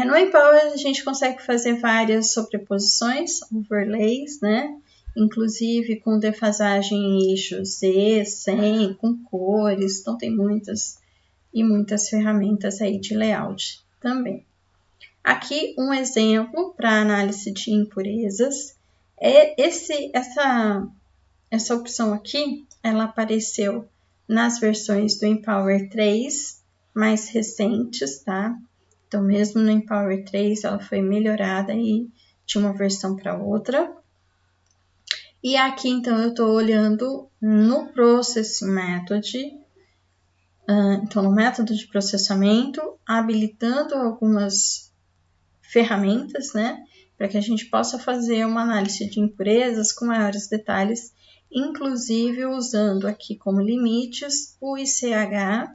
No Empower a gente consegue fazer várias sobreposições, overlays, né? Inclusive com defasagem em eixo Z, 100, com cores, então tem muitas e muitas ferramentas aí de layout também. Aqui um exemplo para análise de impurezas. Essa opção aqui, ela apareceu nas versões do Empower 3 mais recentes, tá? Então, mesmo no Empower 3, ela foi melhorada aí de uma versão para outra. E aqui, então, eu estou olhando no Processing Method, então, no método de processamento, habilitando algumas ferramentas, né, para que a gente possa fazer uma análise de impurezas com maiores detalhes, inclusive usando aqui como limites o ICH.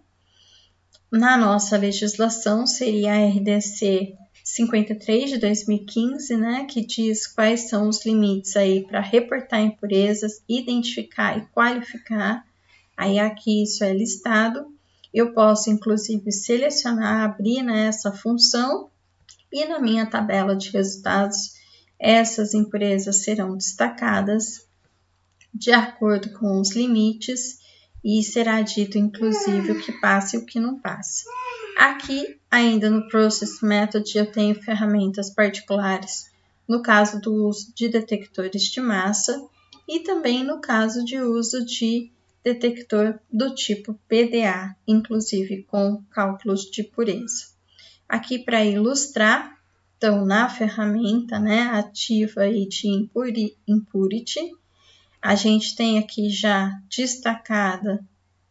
Na nossa legislação seria a RDC 53 de 2015, né, que diz quais são os limites aí para reportar impurezas, identificar e qualificar. Aí aqui isso é listado. Eu posso inclusive selecionar, abrir, né, essa função e na minha tabela de resultados essas impurezas serão destacadas de acordo com os limites e será dito, inclusive, o que passa e o que não passa. Aqui, ainda no Process Method, eu tenho ferramentas particulares no caso do uso de detectores de massa e também no caso de uso de detector do tipo PDA, inclusive com cálculos de pureza. Aqui para ilustrar, então na ferramenta, né, ativa aí de Impurity, a gente tem aqui já destacada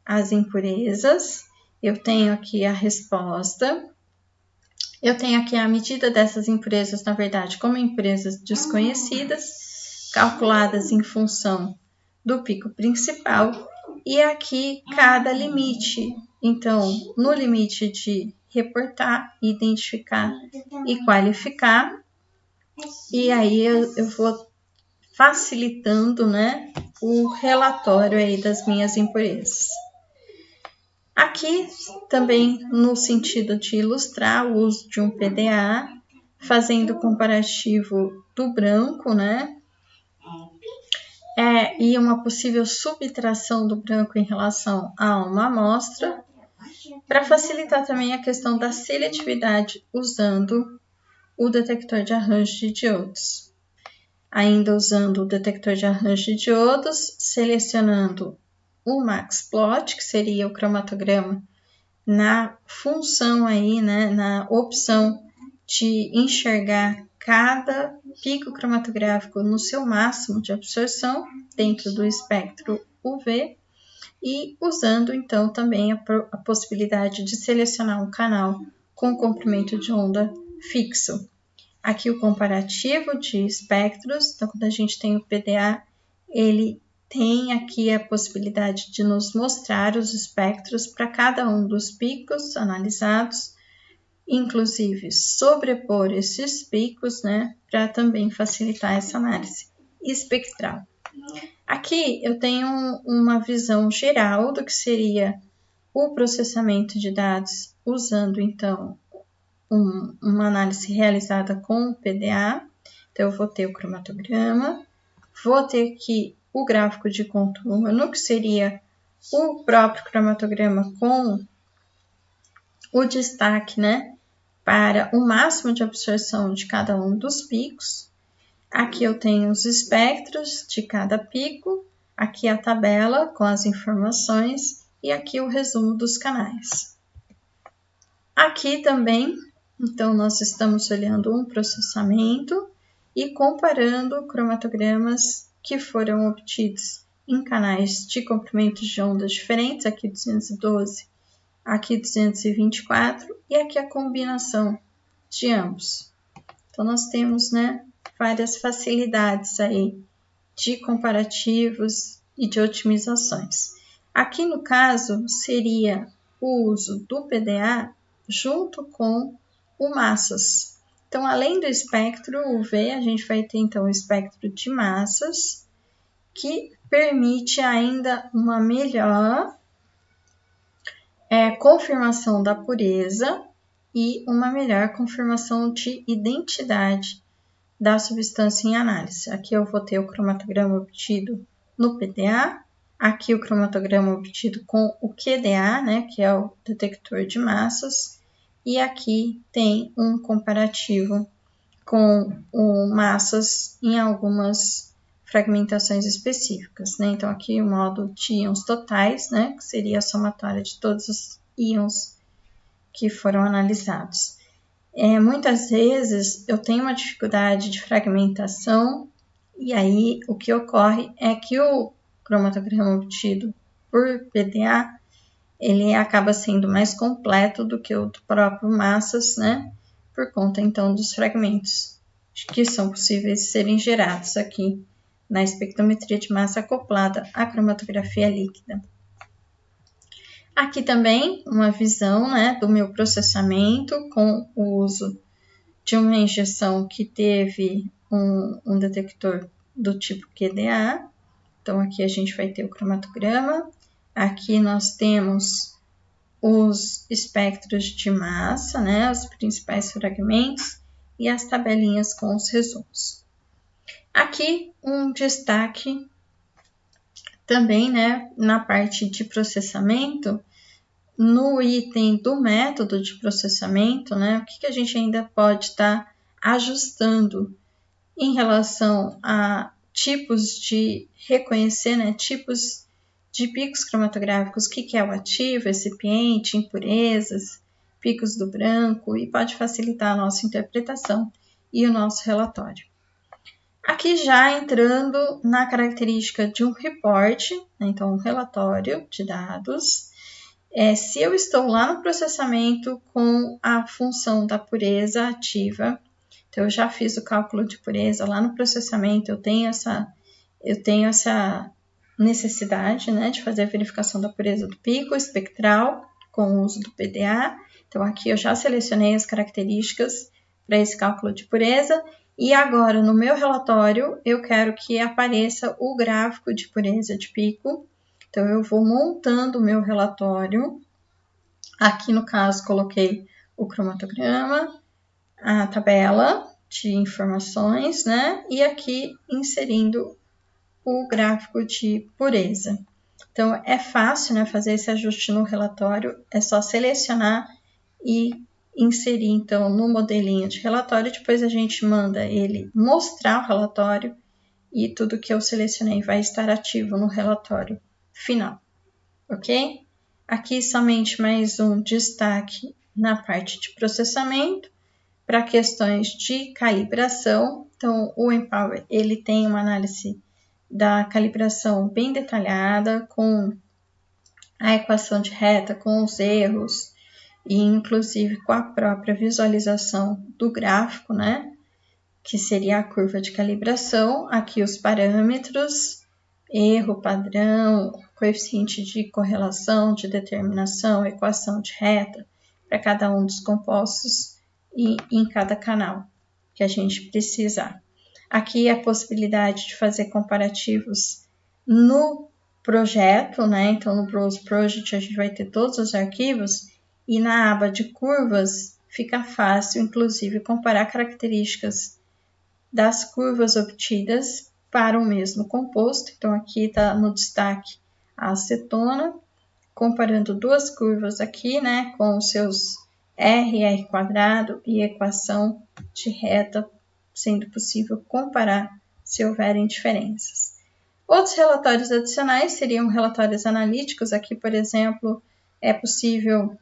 as impurezas, eu tenho aqui a resposta, eu tenho aqui a medida dessas impurezas, na verdade, como impurezas desconhecidas, calculadas em função do pico principal, e aqui cada limite. Então, no limite de reportar, identificar e qualificar, e aí eu vou facilitando, né, o relatório aí das minhas impurezas. Aqui também no sentido de ilustrar o uso de um PDA, fazendo o comparativo do branco, né, e uma possível subtração do branco em relação a uma amostra, para facilitar também a questão da seletividade usando o detector de arranjo de diodos. Ainda usando o detector de arranjo de diodos, selecionando o MaxPlot, que seria o cromatograma, na função aí, né, na opção de enxergar cada pico cromatográfico no seu máximo de absorção dentro do espectro UV e usando então também a possibilidade de selecionar um canal com comprimento de onda fixo. Aqui o comparativo de espectros, então quando a gente tem o PDA, ele tem aqui a possibilidade de nos mostrar os espectros para cada um dos picos analisados, inclusive sobrepor esses picos, né, para também facilitar essa análise espectral. Aqui eu tenho uma visão geral do que seria o processamento de dados usando então uma análise realizada com o PDA. Então eu vou ter o cromatograma, vou ter aqui o gráfico de contorno, que seria o próprio cromatograma com o destaque, né, para o máximo de absorção de cada um dos picos. Aqui eu tenho os espectros de cada pico, aqui a tabela com as informações e aqui o resumo dos canais. Aqui também, então, nós estamos olhando um processamento e comparando cromatogramas que foram obtidos em canais de comprimentos de ondas diferentes, aqui 212, aqui 224 e aqui a combinação de ambos. Então, nós temos, né, várias facilidades aí de comparativos e de otimizações. Aqui no caso seria o uso do PDA junto com o massas. Então, além do espectro UV, a gente vai ter então o espectro de massas, que permite ainda uma melhor confirmação da pureza e uma melhor confirmação de identidade da substância em análise. Aqui eu vou ter o cromatograma obtido no PDA, aqui o cromatograma obtido com o QDA, né, que é o detector de massas, e aqui tem um comparativo com o massas em algumas fragmentações específicas, né? Então aqui o modo de íons totais, né, que seria a somatória de todos os íons que foram analisados. Muitas vezes eu tenho uma dificuldade de fragmentação e aí o que ocorre é que o cromatograma obtido por PDA ele acaba sendo mais completo do que o do próprio massas, né? Por conta então dos fragmentos que são possíveis de serem gerados aqui na espectrometria de massa acoplada à cromatografia líquida. Aqui também uma visão, né, do meu processamento com o uso de uma injeção que teve um detector do tipo QDA. Então, aqui a gente vai ter o cromatograma. Aqui nós temos os espectros de massa, né, os principais fragmentos e as tabelinhas com os resumos. Aqui um destaque também, né, na parte de processamento, no item do método de processamento, né, o que a gente ainda pode estar ajustando em relação a tipos de reconhecer, né, tipos de picos cromatográficos, o que é o ativo, recipiente, impurezas, picos do branco, e pode facilitar a nossa interpretação e o nosso relatório. Aqui já entrando na característica de um report, né, então um relatório de dados, se eu estou lá no processamento com a função da pureza ativa, então eu já fiz o cálculo de pureza lá no processamento, eu tenho essa necessidade, né, de fazer a verificação da pureza do pico espectral com o uso do PDA. Então aqui eu já selecionei as características para esse cálculo de pureza. E agora, no meu relatório, eu quero que apareça o gráfico de pureza de pico. Então, eu vou montando o meu relatório. Aqui, no caso, coloquei o cromatograma, a tabela de informações, né? E aqui, inserindo o gráfico de pureza. Então, é fácil, né, fazer esse ajuste no relatório. É só selecionar e inserir, então, no modelinho de relatório. Depois a gente manda ele mostrar o relatório e tudo que eu selecionei vai estar ativo no relatório final, ok? Aqui somente mais um destaque na parte de processamento para questões de calibração. Então, o Empower ele tem uma análise da calibração bem detalhada, com a equação de reta, com os erros, e inclusive com a própria visualização do gráfico, né, que seria a curva de calibração, aqui os parâmetros, erro, padrão, coeficiente de correlação, de determinação, equação de reta, para cada um dos compostos e em cada canal que a gente precisar. Aqui a possibilidade de fazer comparativos no projeto, né? Então, no Browse Project a gente vai ter todos os arquivos, e na aba de curvas fica fácil, inclusive, comparar características das curvas obtidas para o mesmo composto. Então, aqui está no destaque a acetona, comparando duas curvas aqui, né, com os seus R quadrado e equação de reta, sendo possível comparar se houverem diferenças. Outros relatórios adicionais seriam relatórios analíticos. Aqui, por exemplo, é possível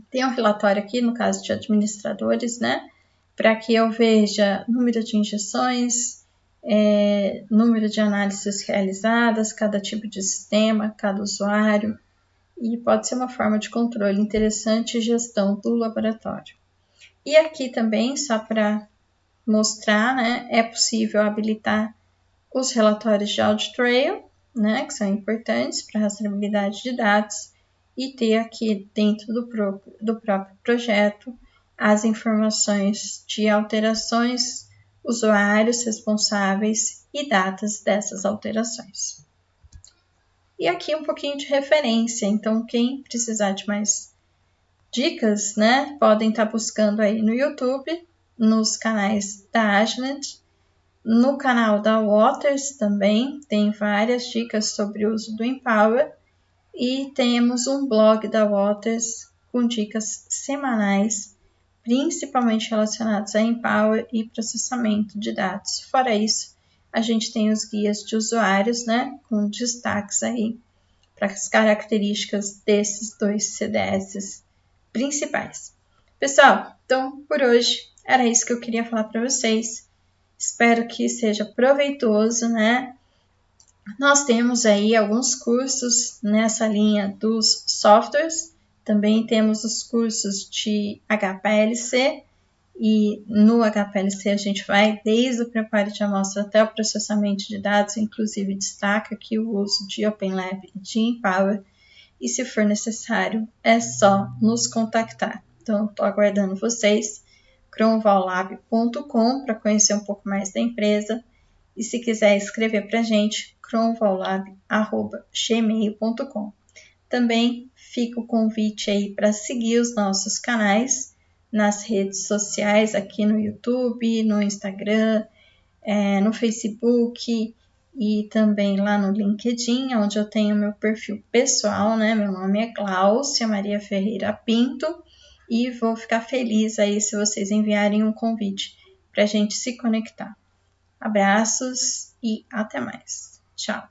ter um relatório aqui, no caso de administradores, né, para que eu veja número de injeções, número de análises realizadas, cada tipo de sistema, cada usuário, e pode ser uma forma de controle interessante e gestão do laboratório. E aqui também, só para mostrar, né, é possível habilitar os relatórios de audit trail, né, que são importantes para a rastreabilidade de dados, e ter aqui dentro do próprio projeto as informações de alterações, usuários responsáveis e datas dessas alterações. E aqui um pouquinho de referência, então quem precisar de mais dicas, né, podem estar buscando aí no YouTube, nos canais da Agilent, no canal da Waters também tem várias dicas sobre o uso do Empower, e temos um blog da Waters com dicas semanais, principalmente relacionados a Empower e processamento de dados. Fora isso, a gente tem os guias de usuários, né, com destaques aí para as características desses dois CDS principais. Pessoal, então por hoje era isso que eu queria falar para vocês. Espero que seja proveitoso, né? Nós temos aí alguns cursos nessa linha dos softwares, também temos os cursos de HPLC, e no HPLC a gente vai desde o preparo de amostra até o processamento de dados, inclusive destaca aqui o uso de OpenLab e de Empower, e se for necessário é só nos contactar. Então, estou aguardando vocês, cronvallab.com, para conhecer um pouco mais da empresa, e se quiser escrever para a gente, cronvallab@gmail.com. Também fica o convite aí para seguir os nossos canais nas redes sociais, aqui no YouTube, no Instagram, no Facebook e também lá no LinkedIn, onde eu tenho meu perfil pessoal, né? Meu nome é Gláucia Maria Ferreira Pinto e vou ficar feliz aí se vocês enviarem um convite para a gente se conectar. Abraços e até mais. Tchau!